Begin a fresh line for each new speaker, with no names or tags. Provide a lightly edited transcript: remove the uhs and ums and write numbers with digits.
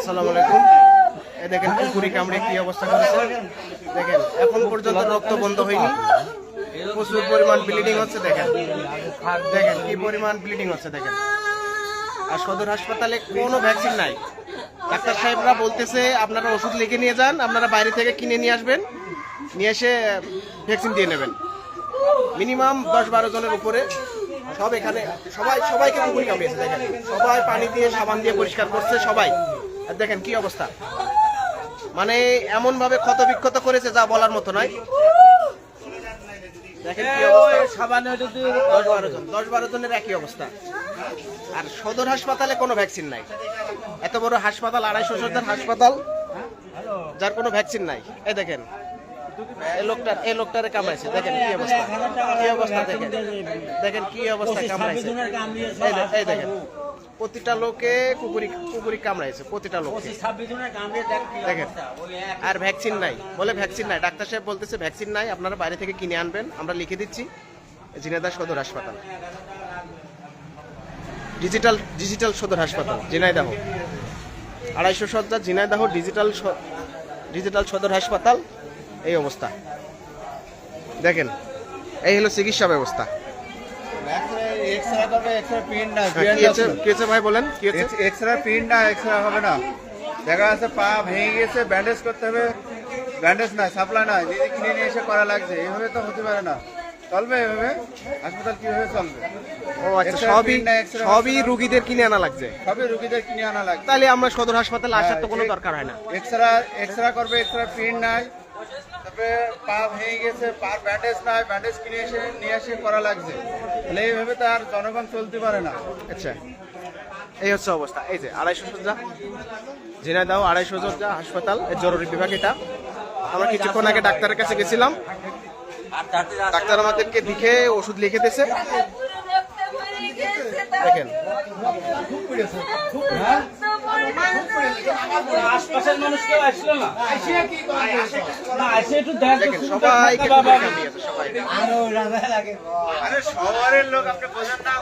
আসসালামু আলাইকুম। এই দেখেন কুকুরি কামড়ে কি অবস্থা করেছে দেখেন, এখন পর্যন্ত রক্ত বন্ধ হয়নি, প্রচুর পরিমাণ ব্লিডিং হচ্ছে। দেখেন দেখেন কি পরিমাণ ব্লিডিং হচ্ছে দেখেন। আর সদর হাসপাতালে কোনো ভ্যাকসিন নাই। ডাক্তার সাহেবরা বলতেছে আপনারা ওষুধ লিখে নিয়ে যান, আপনারা বাইরে থেকে কিনে নিয়ে আসবেন, নিয়ে এসে ভ্যাকসিন দিয়ে নেবেন। মিনিমাম 10-12 জনের উপরে সব এখানে, সবাইকে কুকুরি কামড়িয়েছে দেখেন। সবাই পানি দিয়ে সাবান দিয়ে পরিষ্কার করছে সবাই। আর দেখেন কি অবস্থা, মানে এমন ভাবে ক্ষত বিক্ষত করেছে যা বলার মতো নয়। দেখেন কি অবস্থা, 10-12 জনের একই অবস্থা। আর সদর হাসপাতালে কোনো ভ্যাকসিন নাই। এত বড় হাসপাতাল, 250 শয্যার হাসপাতাল, যার কোনো ভ্যাকসিন নাই। এই দেখেন এই লোকটারে কামড়াইছে, দেখেন কি অবস্থা, কি অবস্থা দেখেন, দেখেন কি অবস্থা কামড়াইছে। এই দেখেন প্রতিটা লোকে কুকুরি কামড়াইছে, প্রতিটা লোক দেখেন। আর ভ্যাকসিন নাই, বলে ভ্যাকসিন নাই। ডাক্তার সাহেব বলতেছে ভ্যাকসিন নাই, আপনারা বাইরে থেকে কিনে আনবেন, আমরা লিখে দিচ্ছি। ঝিনাইদহ সদর হাসপাতাল, ডিজিটাল সদর হাসপাতাল ঝিনাইদহ, 250 শয্যা ঝিনাইদহ ডিজিটাল সদর হাসপাতাল। এই অবস্থা দেখেন, এই হলো চিকিৎসা ব্যবস্থা। ভাই বলেন কি হচ্ছে?
এক্সরে প্রিন্ট না, এক্সরে হবে না। দেখা যাচ্ছে পা ভেঙে গেছে, ব্যান্ডেজ করতে হবে, ব্যান্ডেজ নাই, সাপ্লাই নাই, নিজে কিনে নিয়ে এসে করা লাগছে। এইভাবে তো হতে পারে না, চলবে এভাবে? হাসপাতাল কিভাবে চলবে?
ও আচ্ছা, সবই রুগীদের কিনে আনা লাগছে,
সবই রুগীদের কিনে আনা লাগছে।
তাহলে আমরা সদর হাসপাতালে আসার তো কোনো দরকার হয় না।
এক্সরে করবে, এক্সরে প্রিন্ট নাই, তারপরে পা ভেঙে গেছে, পার ব্যান্ডেজ নাই, ব্যান্ডেজ কিনে নিয়ে এসে করা লাগছে। তাহলে এইভাবে তো আর জনগণ চলতে পারে না।
আচ্ছা, এই হচ্ছে অবস্থা। এই যে 250 শয্যা ঝিনাইদহ 250 শয্যা হাসপাতাল, এর জরুরি বিভাগ এটা। আমরা কিছুক্ষণ আগে ডাক্তারের কাছে গেছিলাম, ডাক্তার আমাদেরকে দেখে ওষুধ লিখে দিয়েছে। দেখেন
আশপাশের মানুষ কেউ আসলো না,
দেখেন সবাইকে
আরে শহরের লোক আপনি বোঝেন না,